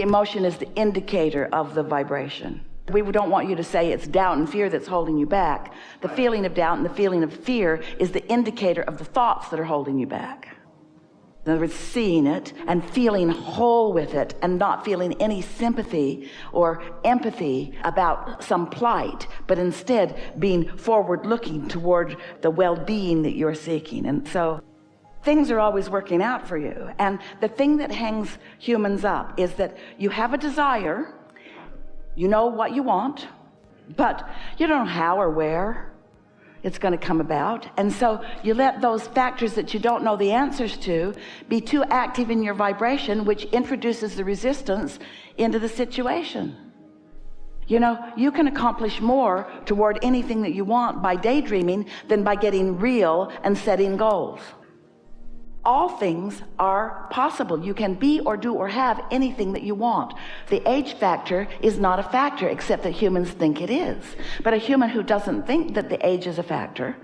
Emotion is the indicator of the vibration. We don't want you to say it's doubt and fear that's holding you back. The feeling of doubt and the feeling of fear is the indicator of the thoughts that are holding you back. In other words, seeing it and feeling whole with it and not feeling any sympathy or empathy about some plight, but instead being forward looking toward the well-being that you're seeking. And so things are always working out for you. And the thing that hangs humans up is that you have a desire. You know what you want, but you don't know how or where it's going to come about. And so you let those factors that you don't know the answers to be too active in your vibration, which introduces the resistance into the situation. You know, you can accomplish more toward anything that you want by daydreaming than by getting real and setting goals. All things are possible. You can be or do or have anything that you want. The age factor is not a factor, except that humans think it is. But a human who doesn't think that the age is a factor,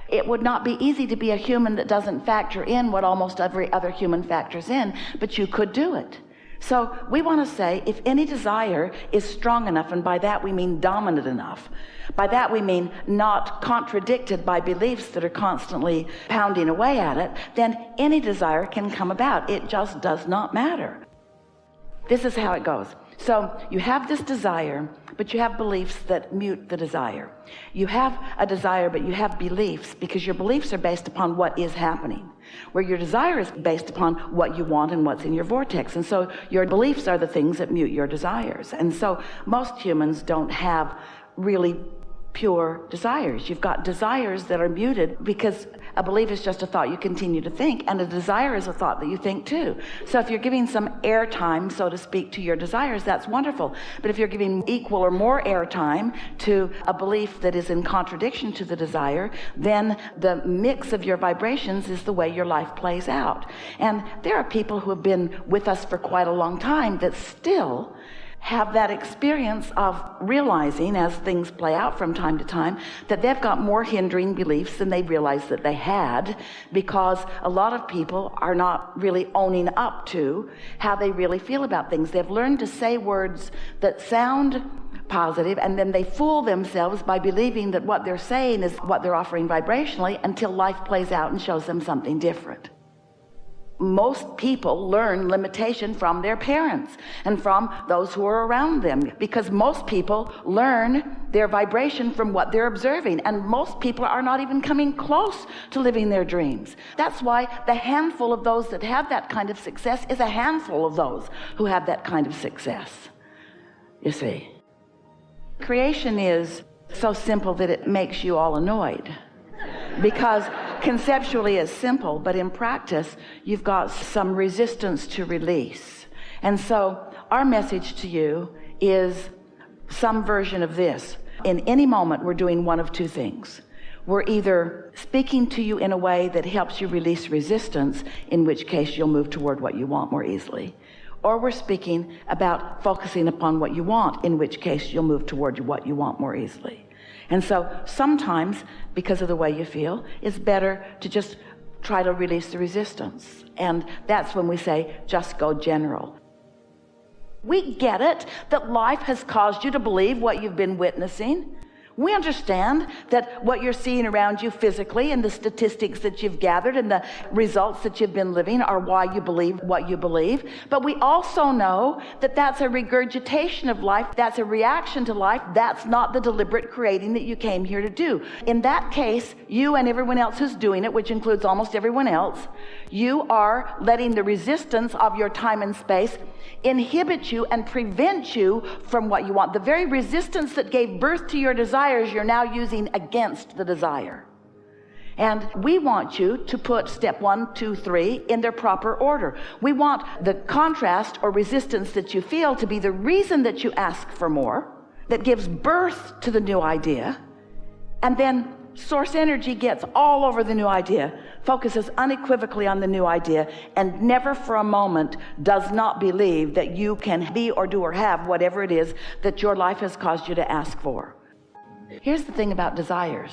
it would not be easy to be a human that doesn't factor in what almost every other human factors in, but you could do it. So we want to say, if any desire is strong enough, and by that we mean dominant enough, by that we mean not contradicted by beliefs that are constantly pounding away at it, then any desire can come about. It just does not matter. This is how it goes. So you have this desire, but you have beliefs that mute the desire. You have a desire, but you have beliefs, because your beliefs are based upon what is happening, where your desire is based upon what you want and what's in your vortex. And so your beliefs are the things that mute your desires. And so most humans don't have really pure desires. You've got desires that are muted because a belief is just a thought you continue to think, and a desire is a thought that you think too. So if you're giving some airtime, so to speak, to your desires, that's wonderful. But if you're giving equal or more airtime to a belief that is in contradiction to the desire, then the mix of your vibrations is the way your life plays out. And there are people who have been with us for quite a long time that still have that experience of realizing, as things play out from time to time, that they've got more hindering beliefs than they realized that they had, because a lot of people are not really owning up to how they really feel about things. They've learned to say words that sound positive, and then they fool themselves by believing that what they're saying is what they're offering vibrationally, until life plays out and shows them something different. Most people learn limitation from their parents and from those who are around them, because most people learn their vibration from what they're observing, and most people are not even coming close to living their dreams. That's why the handful of those that have that kind of success is a handful of those who have that kind of success. You see, creation is so simple that it makes you all annoyed, because conceptually it's simple, but in practice you've got some resistance to release. And so our message to you is some version of this. In any moment we're doing one of two things. We're either speaking to you in a way that helps you release resistance, in which case you'll move toward what you want more easily, or we're speaking about focusing upon what you want, in which case you'll move toward what you want more easily. And so sometimes, because of the way you feel, it's better to just try to release the resistance. And that's when we say, just go general. We get it that life has caused you to believe what you've been witnessing. We understand that what you're seeing around you physically, and the statistics that you've gathered and the results that you've been living, are why you believe what you believe. But we also know that that's a regurgitation of life. That's a reaction to life. That's not the deliberate creating that you came here to do. In that case, you and everyone else who's doing it, which includes almost everyone else, you are letting the resistance of your time and space inhibit you and prevent you from what you want. The very resistance that gave birth to your desires, you're now using against the desire. And we want you to put step 1, 2, 3 in their proper order. We want the contrast or resistance that you feel to be the reason that you ask for more, that gives birth to the new idea. And then source energy gets all over the new idea, focuses unequivocally on the new idea, and never for a moment does not believe that you can be or do or have whatever it is that your life has caused you to ask for. Here's the thing about desires,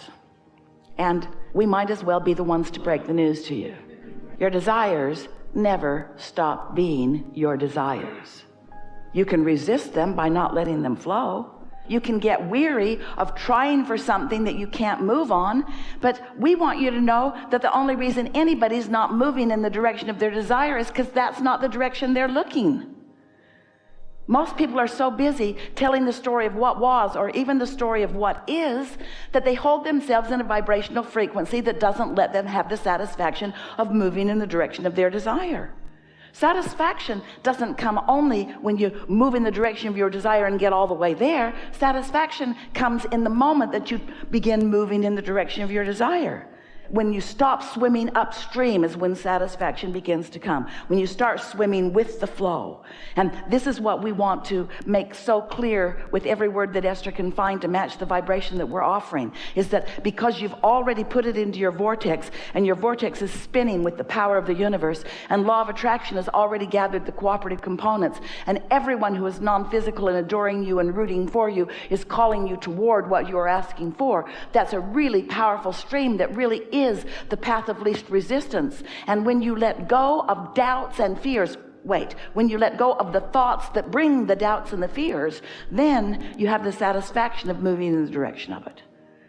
and we might as well be the ones to break the news to you. Your desires never stop being your desires. You can resist them by not letting them flow. You can get weary of trying for something that you can't move on, but we want you to know that the only reason anybody's not moving in the direction of their desire is because that's not the direction they're looking. Most people are so busy telling the story of what was, or even the story of what is, that they hold themselves in a vibrational frequency that doesn't let them have the satisfaction of moving in the direction of their desire. Satisfaction doesn't come only when you move in the direction of your desire and get all the way there. Satisfaction comes in the moment that you begin moving in the direction of your desire. When you stop swimming upstream is when satisfaction begins to come. When you start swimming with the flow. And this is what we want to make so clear with every word that Esther can find to match the vibration that we're offering, is that because you've already put it into your vortex, and your vortex is spinning with the power of the universe, and law of attraction has already gathered the cooperative components, and everyone who is non-physical and adoring you and rooting for you is calling you toward what you're asking for. That's a really powerful stream that really is the path of least resistance. And when you let go of doubts and fears, when you let go of the thoughts that bring the doubts and the fears, then you have the satisfaction of moving in the direction of it.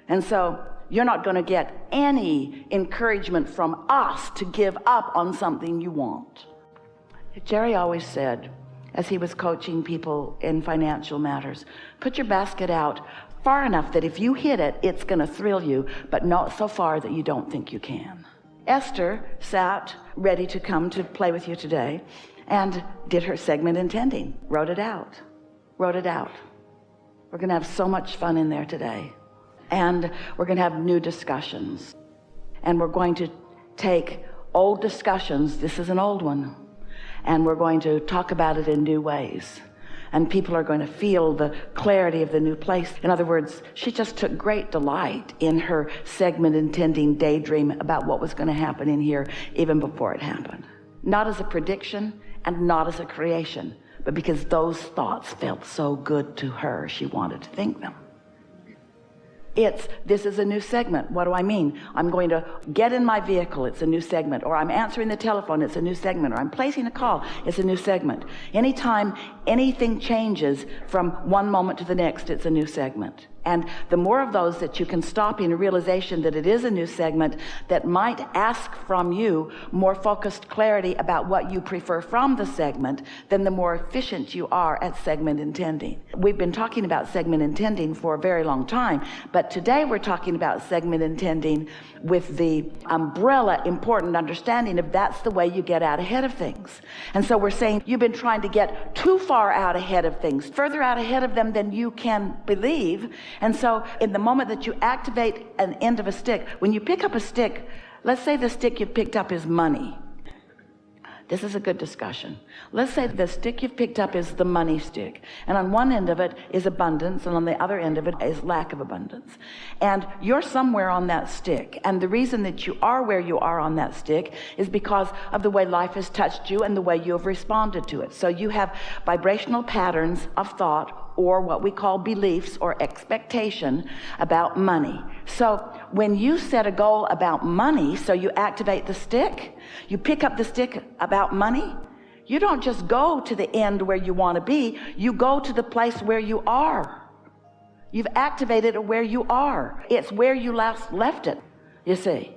And so you're not going to get any encouragement from us to give up on something you want. Jerry always said, as he was coaching people in financial matters, put your basket out far enough that if you hit it, it's going to thrill you, but not so far that you don't think you can. Esther sat ready to come to play with you today and did her segment intending, wrote it out. We're going to have so much fun in there today. And we're going to have new discussions. And we're going to take old discussions, this is an old one, and we're going to talk about it in new ways. And people are going to feel the clarity of the new place. In other words, she just took great delight in her segment intending daydream about what was going to happen in here even before it happened. Not as a prediction and not as a creation, but because those thoughts felt so good to her, she wanted to think them. This is a new segment. What do I mean? I'm going to get in my vehicle, it's a new segment. Or I'm answering the telephone, it's a new segment. Or I'm placing a call, it's a new segment. Anytime anything changes from one moment to the next, it's a new segment. And the more of those that you can stop in a realization that it is a new segment that might ask from you more focused clarity about what you prefer from the segment, then the more efficient you are at segment intending. We've been talking about segment intending for a very long time, but today we're talking about segment intending with the umbrella important understanding of that's the way you get out ahead of things. And so we're saying you've been trying to get too far out ahead of things, further out ahead of them than you can believe. And so in the moment that you activate an end of a stick, when you pick up a stick, let's say the stick you picked up is money. This is a good discussion. Let's say the stick you've picked up is the money stick. And on one end of it is abundance, and on the other end of it is lack of abundance. And you're somewhere on that stick. And the reason that you are where you are on that stick is because of the way life has touched you and the way you have responded to it. So you have vibrational patterns of thought, or what we call beliefs or expectation about money. So when you set a goal about money, so you activate the stick, you pick up the stick about money, you don't just go to the end where you want to be, you go to the place where you are. You've activated it where you are. It's where you last left it, you see.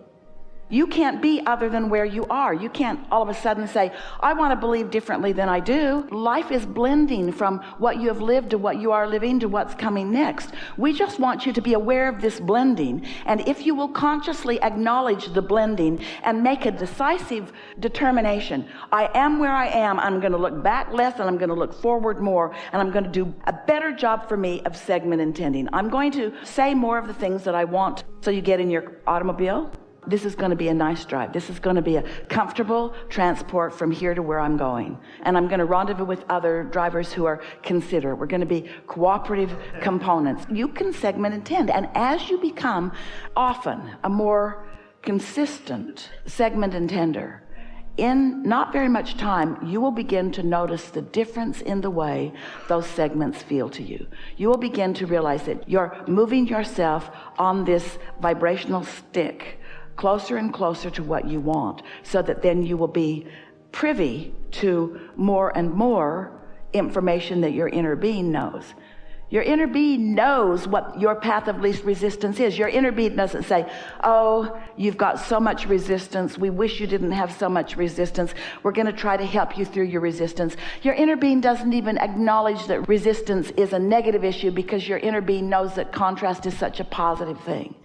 You can't be other than where you are. You can't all of a sudden say, I want to believe differently than I do. Life is blending from what you have lived to what you are living to what's coming next. We just want you to be aware of this blending. And if you will consciously acknowledge the blending and make a decisive determination, I am where I am, I'm going to look back less and I'm going to look forward more, and I'm going to do a better job for me of segment intending. I'm going to say more of the things that I want. So you get in your automobile. This is going to be a nice drive. This is going to be a comfortable transport from here to where I'm going. And I'm going to rendezvous with other drivers who are considerate. We're going to be cooperative components. You can segment intend. And as you become often a more consistent segment intender, in not very much time, you will begin to notice the difference in the way those segments feel to you. You will begin to realize that you're moving yourself on this vibrational stick closer and closer to what you want, so that then you will be privy to more and more information that your inner being knows. Your inner being knows what your path of least resistance is. Your inner being doesn't say, oh, you've got so much resistance. We wish you didn't have so much resistance. We're going to try to help you through your resistance. Your inner being doesn't even acknowledge that resistance is a negative issue, because your inner being knows that contrast is such a positive thing.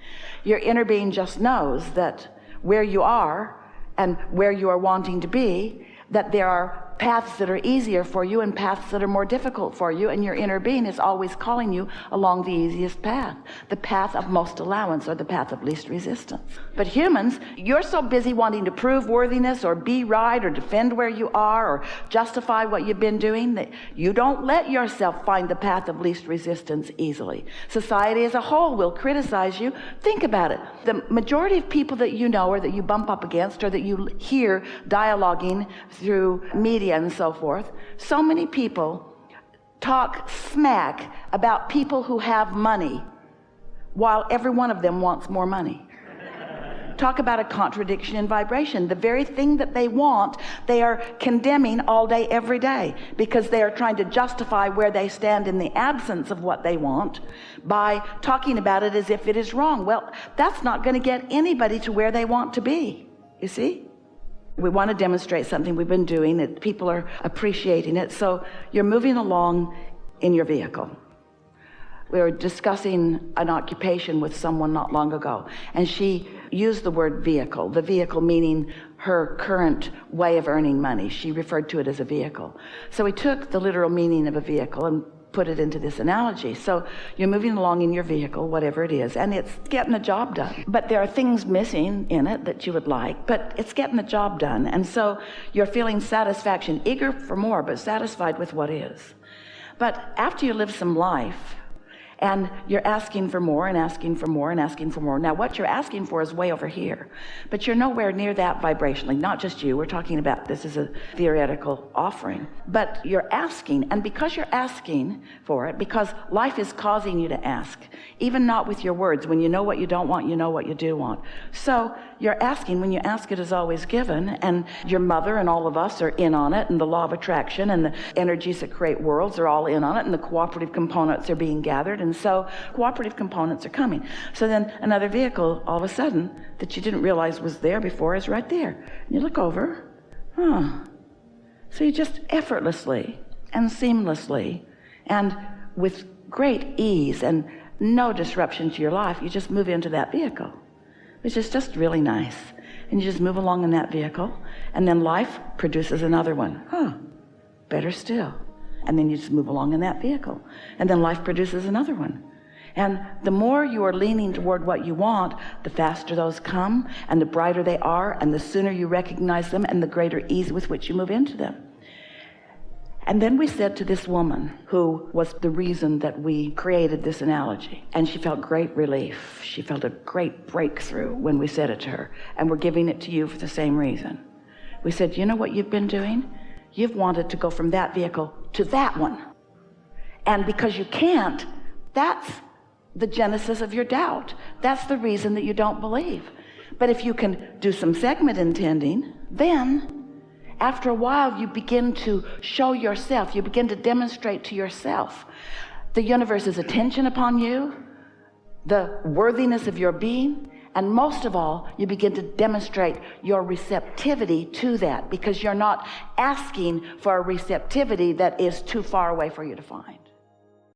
Your inner being just knows that where you are and where you are wanting to be, that there are paths that are easier for you and paths that are more difficult for you, and your inner being is always calling you along the easiest path, the path of most allowance, or the path of least resistance. But humans, you're so busy wanting to prove worthiness or be right or defend where you are or justify what you've been doing, that you don't let yourself find the path of least resistance easily. Society as a whole will criticize you. Think about it. The majority of people that you know or that you bump up against or that you hear dialoguing through media and so forth, so many people talk smack about people who have money while every one of them wants more money. Talk about a contradiction in vibration. The very thing that they want, they are condemning all day, every day, because they are trying to justify where they stand in the absence of what they want by talking about it as if it is wrong. Well, that's not going to get anybody to where they want to be, you see? We want to demonstrate something we've been doing that people are appreciating it. So you're moving along in your vehicle. We were discussing an occupation with someone not long ago, and she used the word vehicle, the vehicle meaning her current way of earning money. She referred to it as a vehicle. So we took the literal meaning of a vehicle and put it into this analogy. So you're moving along in your vehicle, whatever it is, and it's getting the job done. But there are things missing in it that you would like, but it's getting the job done. And so you're feeling satisfaction, eager for more, but satisfied with what is. But after you live some life, and you're asking for more and asking for more and asking for more. Now, what you're asking for is way over here, but you're nowhere near that vibrationally. Not just you. We're talking about this is a theoretical offering. But you're asking, and because you're asking for it, because life is causing you to ask, even not with your words. When you know what you don't want, you know what you do want. So you're asking. When you ask, it is always given, and your mother and all of us are in on it, and the law of attraction and the energies that create worlds are all in on it, and the cooperative components are being gathered. And so cooperative components are coming. So then another vehicle, all of a sudden, that you didn't realize was there before, is right there. And you look over, So you just effortlessly and seamlessly and with great ease and no disruption to your life, you just move into that vehicle, which is just really nice. And you just move along in that vehicle, and then life produces another one. Better still. And then you just move along in that vehicle, and then life produces another one. And the more you are leaning toward what you want, the faster those come, and the brighter they are, and the sooner you recognize them, and the greater ease with which you move into them. And then we said to this woman, who was the reason that we created this analogy, and she felt great relief. She felt a great breakthrough when we said it to her, and we're giving it to you for the same reason. We said, you know what you've been doing? You've wanted to go from that vehicle to that one. And because you can't, that's the genesis of your doubt. That's the reason that you don't believe. But if you can do some segment intending, then after a while you begin to show yourself, you begin to demonstrate to yourself the universe's attention upon you, the worthiness of your being, and most of all, you begin to demonstrate your receptivity to that, because you're not asking for a receptivity that is too far away for you to find.